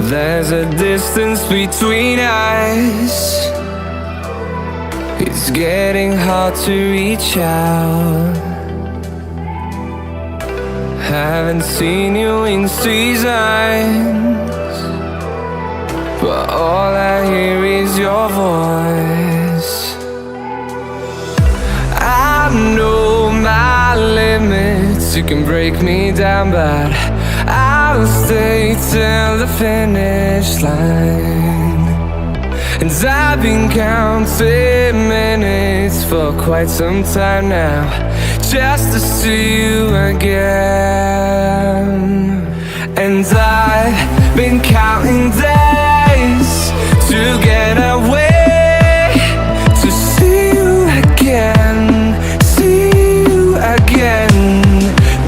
There's a distance between us. It's getting hard to reach out. Haven't seen you in seasons, but all I hear is your voice. I know my limits, you can break me down, but I'll stay till the finish line. And I've been counting minutes for quite some time now, just to see you again. And I've been counting days to get away, to see you again, see you again.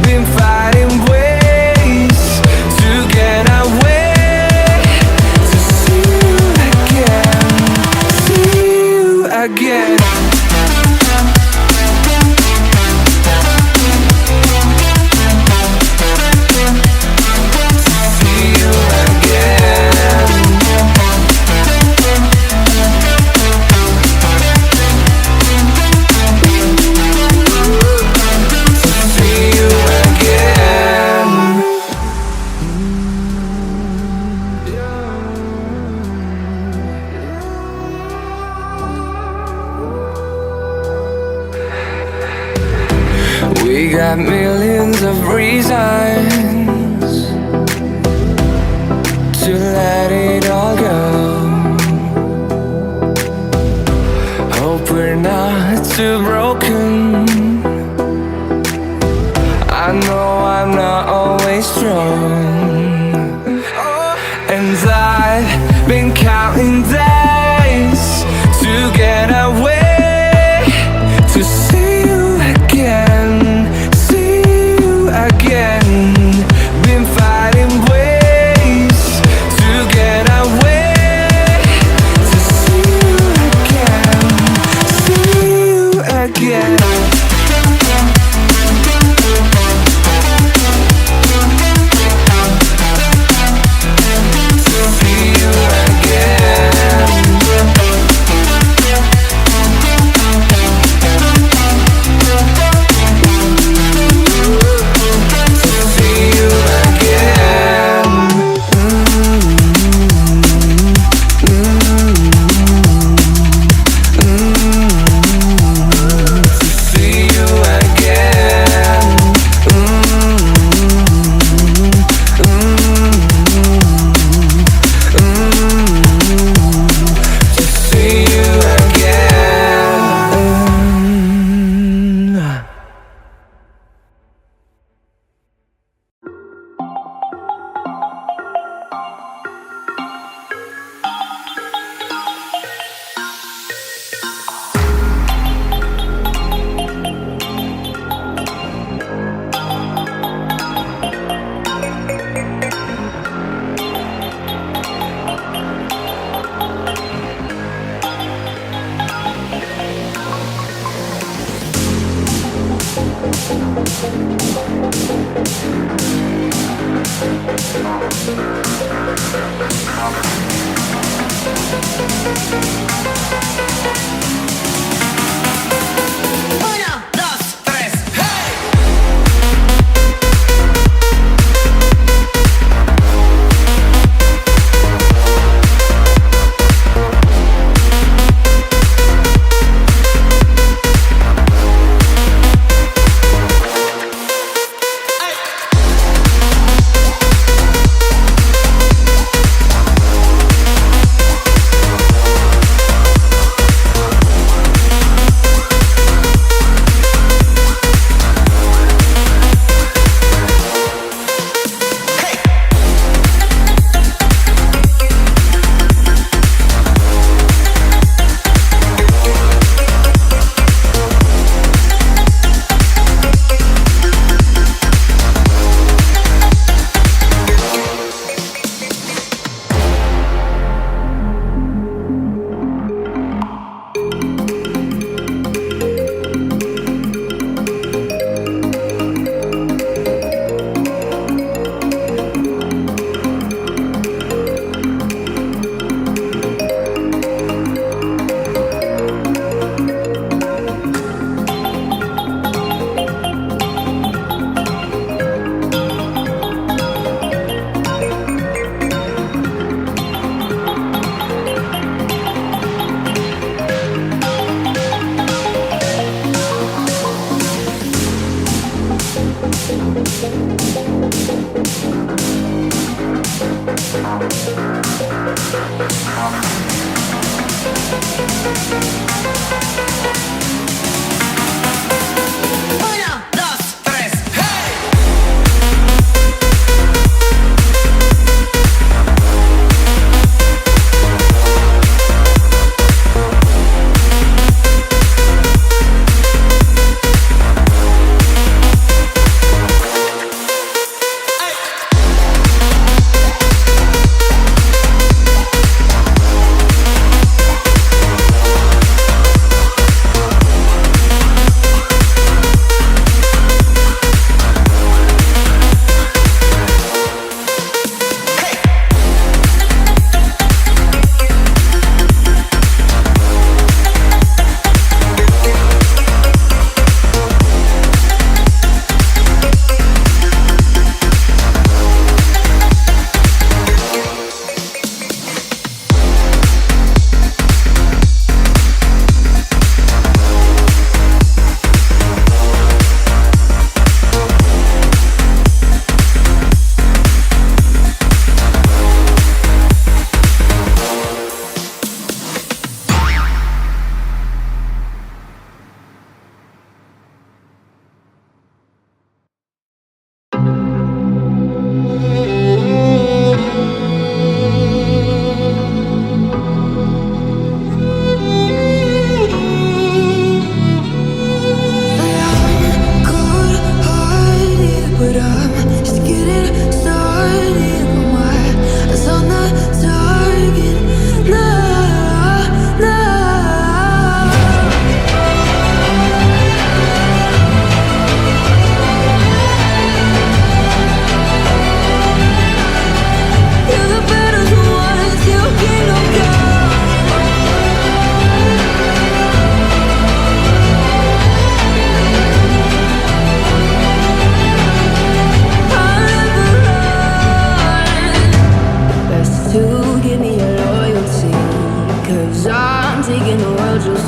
Been fighting ways to get away, to see you again, see you again. We got millions of reasons to let it all go. Hope we're not too broken. I know I'm not always strong, and I've been counting days to get away, to see you again, see you again. Been fighting ways to get away, to see you again, see you again.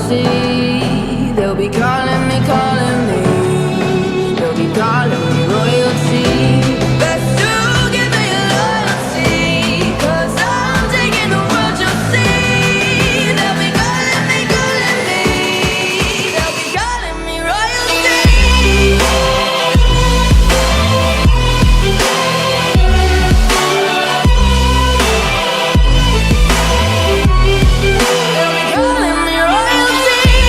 royalty. They'll be calling me, calling me. They'll be calling me royalty. Best to give me loyalty, 'cause I'm taking the world, you'll see. They'll be calling me, calling me. They'll be calling me royalty. They'll be calling me royalty.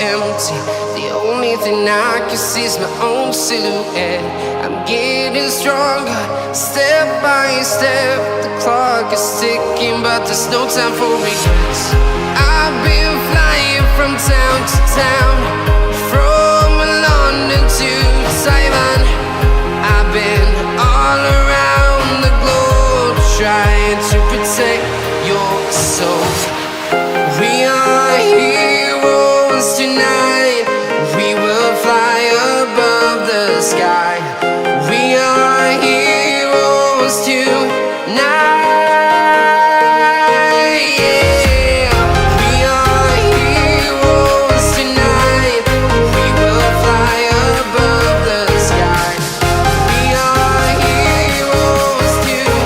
empty. The only thing I can see is my own silhouette. I'm getting stronger, step by step. The clock is ticking, but there's no time for regrets. I've been flying from town to town, from London to Taiwan. I've been all around the globe, trying to protect your soul. We are heroes tonight. We will fly above the sky. We are heroes tonight. Yeah. We are heroes tonight. We will fly above the sky. We are heroes tonight.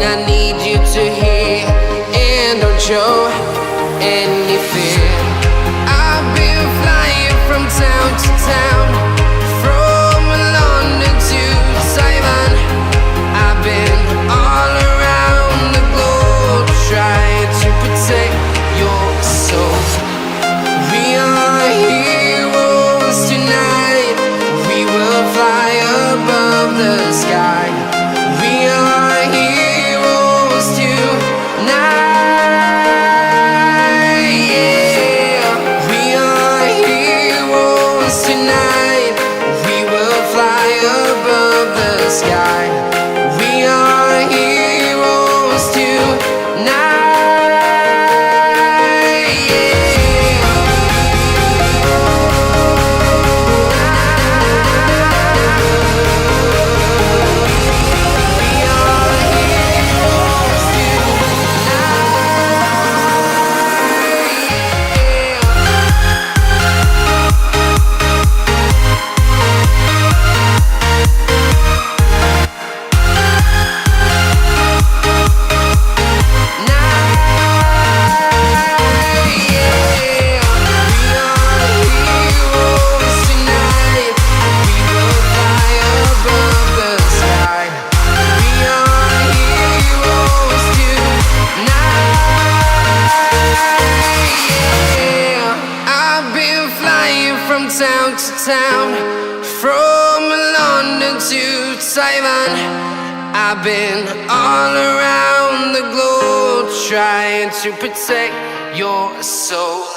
I need you to hear and don't show any fear. I've been flying from town to town, from London to Taiwan. I've been all around the globe, trying to protect your soul. We are heroes tonight. We will fly above the sky. We are heroes tonight. Yeah. We are heroes tonight. We will fly above the sky. We are heroes tonight. Town to town, from London to Taiwan. I've been all around the globe, trying to protect your soul.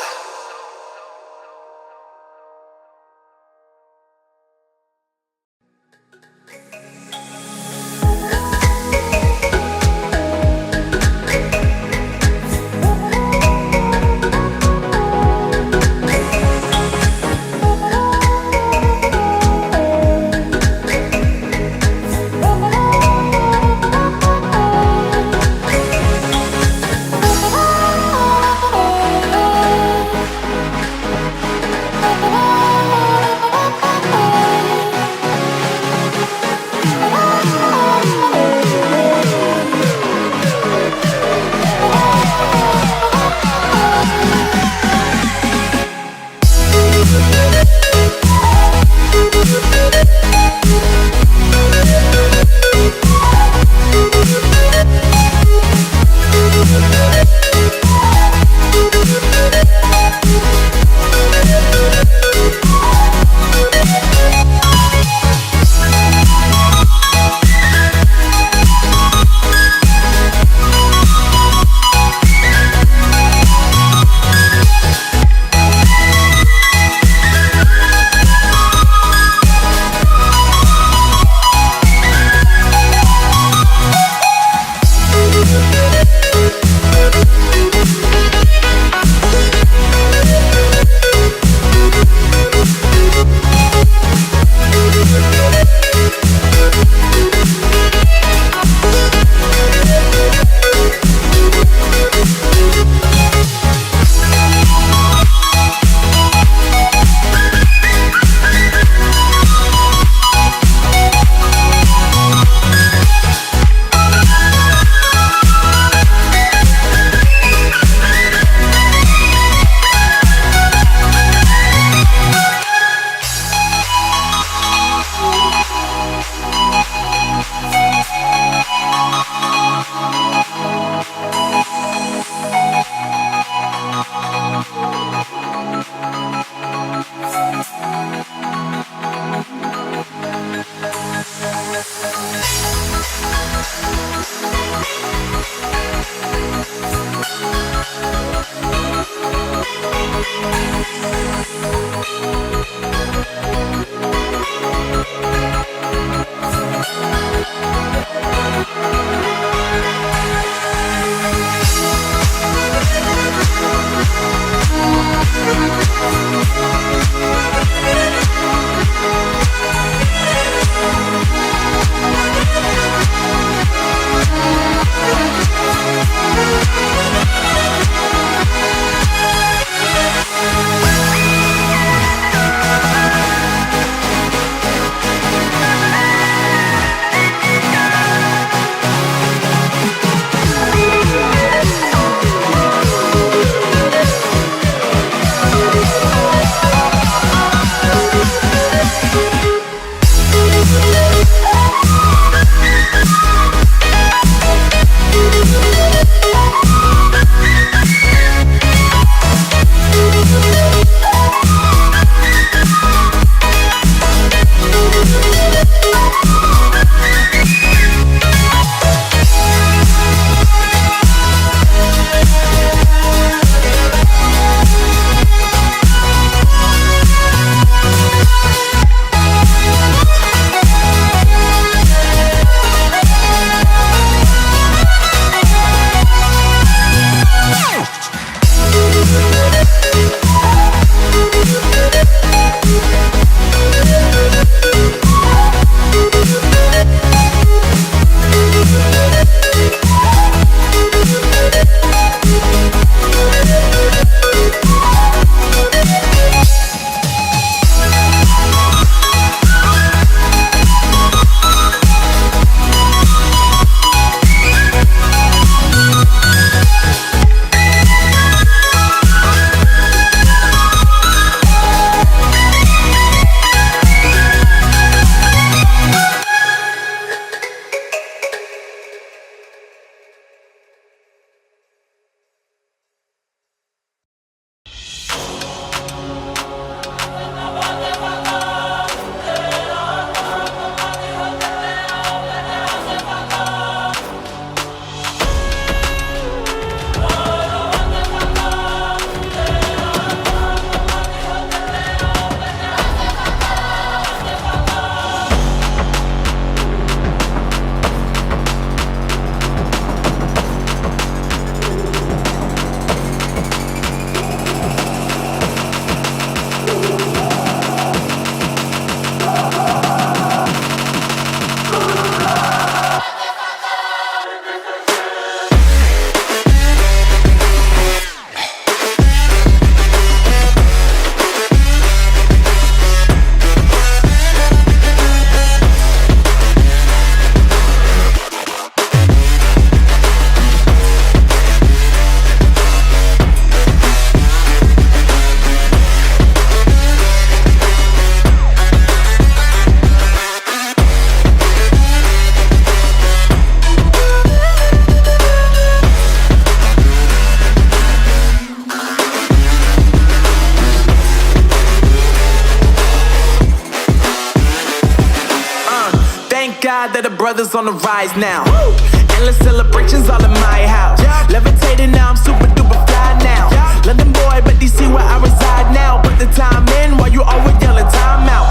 brothers on the rise now. Endless celebrations all in my house. Levitating now, I'm super duper fly now. London boy, but DC where I reside now. Put the time in while you always yelling time out.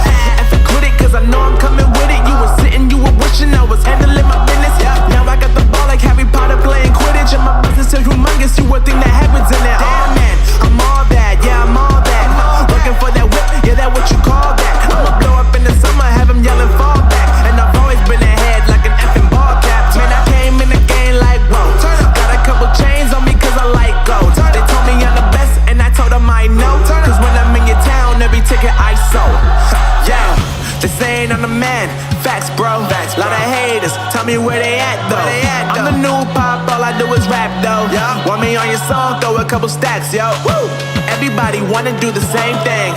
And quit it, cause I know I'm coming with it. You were sitting, you were wishing I was handling my business. Now I got the ball like Harry Potter playing Quidditch. And my business is humongous, you would think that happens in there. Damn man, I'm all that, yeah I'm all that. Working for that whip, yeah that what you call that. I'ma blow up in the summer, have him yelling fall back. And I've always been ahead like an effing ball cap. Man, I came in the game like whoa. Got a couple chains on me cause I like gold. They told me I'm the best and I told them I know. Cause when I'm in your town, every ticket I sold. Yeah, they saying I'm the man. Facts, bro. Lot of haters, tell me where they at though. I'm the new pop, all I do is rap though. Want me on your song, throw a couple stacks, yo. Woo! Everybody wanna do the same thing.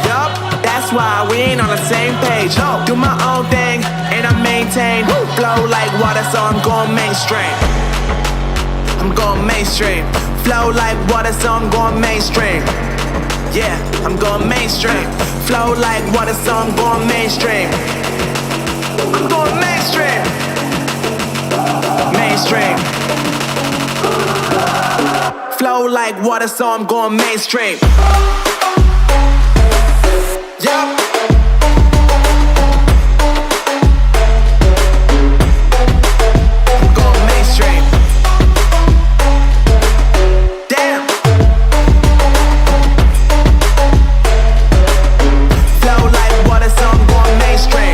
That's why we ain't on the same page. Do my own thing and I maintain. Flow like water, so I'm going mainstream. I'm going mainstream. Flow like water, so I'm going mainstream. Yeah, I'm going mainstream. Flow like water, so I'm going mainstream. I'm going mainstream. Mainstream. Flow like water, so I'm going mainstream. Yeah. I'm going mainstream. Damn. Flow like water, so I'm going mainstream.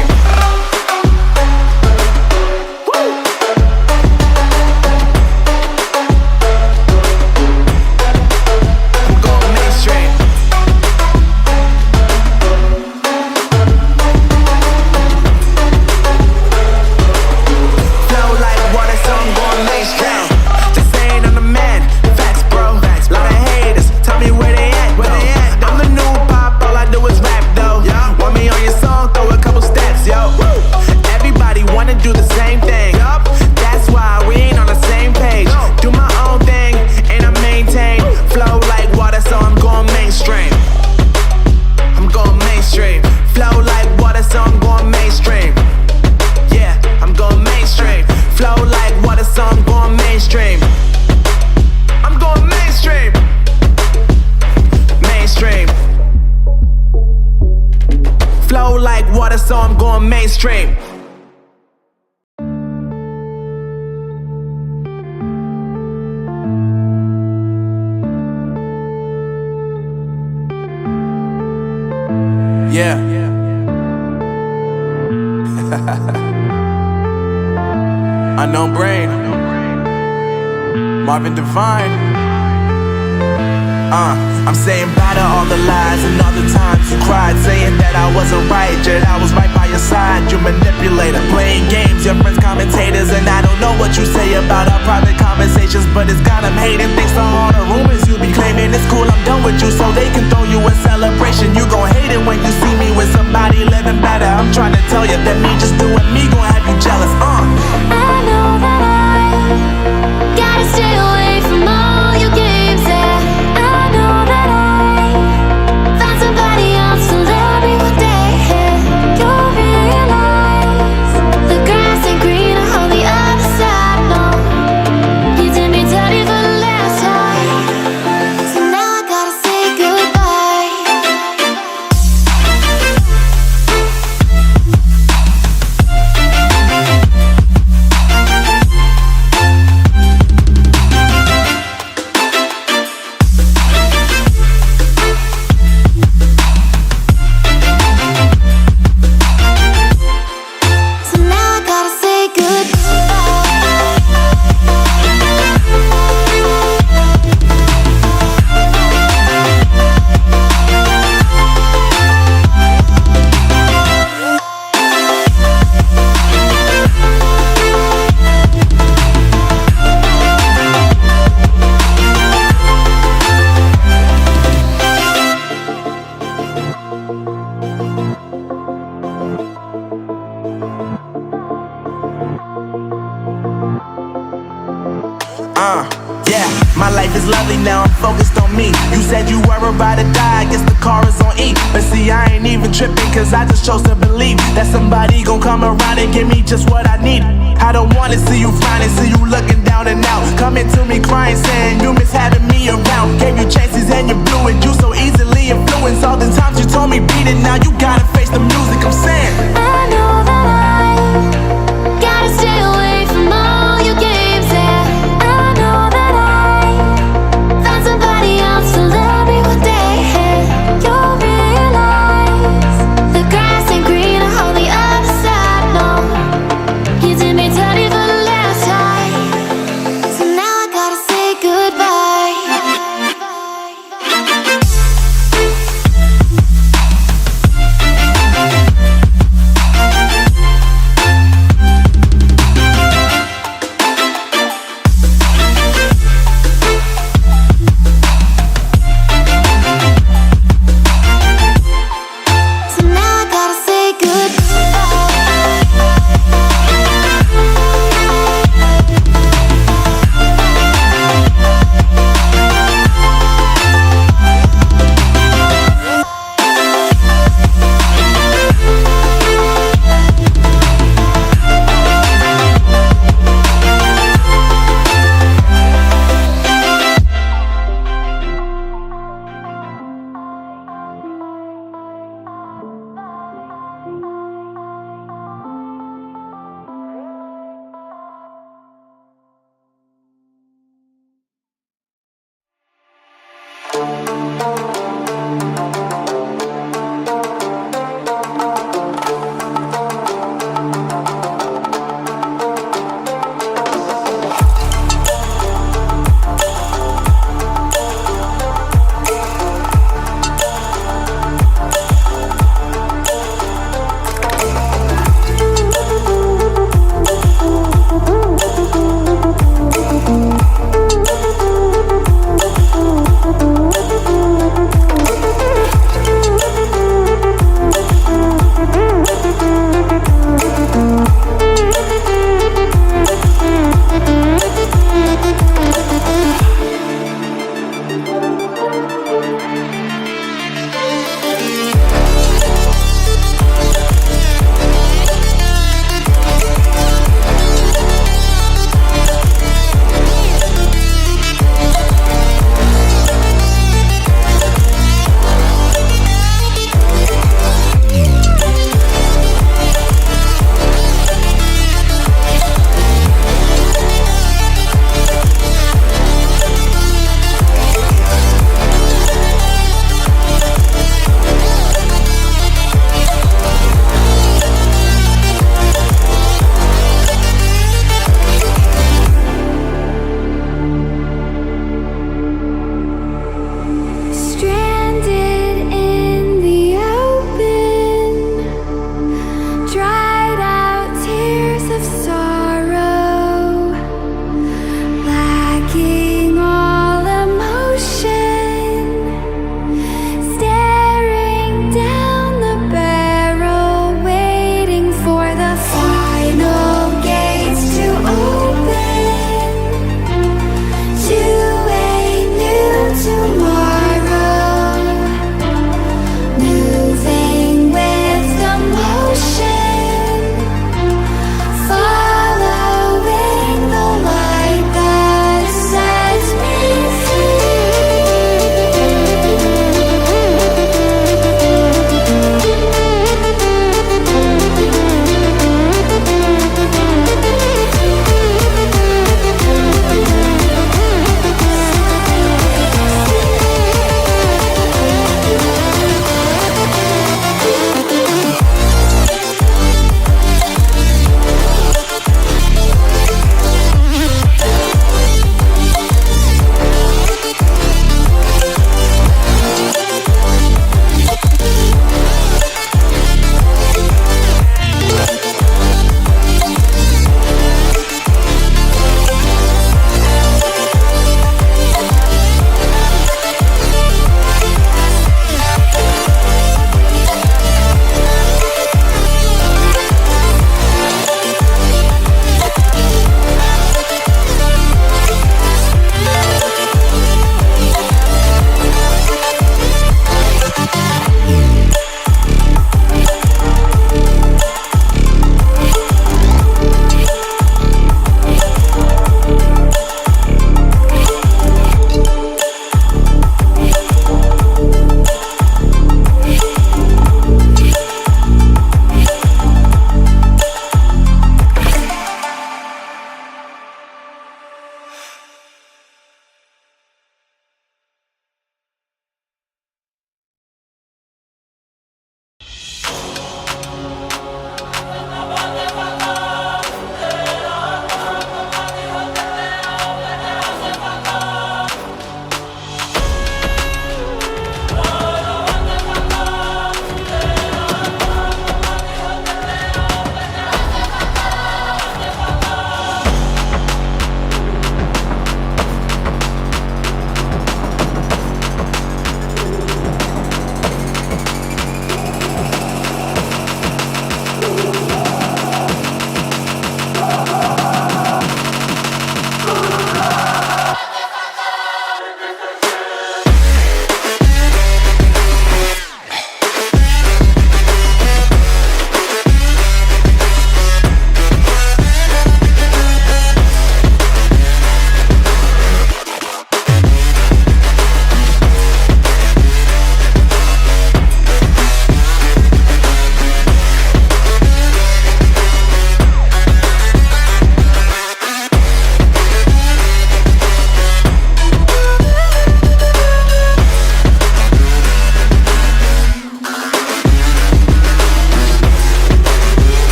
So I'm going mainstream. Yeah. Unknown Brain. Marvin Divine. I'm saying bye to all the lies and all the times you cried, saying that I wasn't right, yet I was right by your side. You manipulator, playing games, your friends commentators, and I don't know what you say about our private conversations, but it's got them hating. Thanks to all the rumors you be claiming. It's cool, I'm done with you, so they can throw you a celebration. You gon' hate it when you see me with somebody living better. I'm trying to tell you that me just doing me gon' have you jealous. I know that I gotta stay away from all your games, yeah. Yeah, my life is lovely now, I'm focused on me. You said you were about to die, I guess the car is on E. But see, I ain't even tripping, cause I just chose to believe that somebody gon' come around and give me just what I need. I don't wanna see you finally, see you looking down and out. Coming to me crying, saying you miss having me around. Gave you chances and you blew it. You so easily influenced. All the times you told me beat it, now you gotta face the music. I'm saying I know that I gotta stay away from all your games. Yeah, I know that I found somebody else to love me one day. You'll realize the grass ain't greener on the other side. No, you did me dirty for the last time, so now I gotta say goodbye.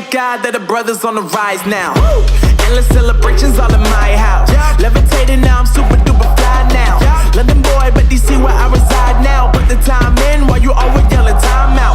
thank God that the brothers on the rise now. Endless celebrations all in my house. Levitating now, I'm super duper fly now. London boy, but DC where I reside now. Put the time in while you always yelling time out.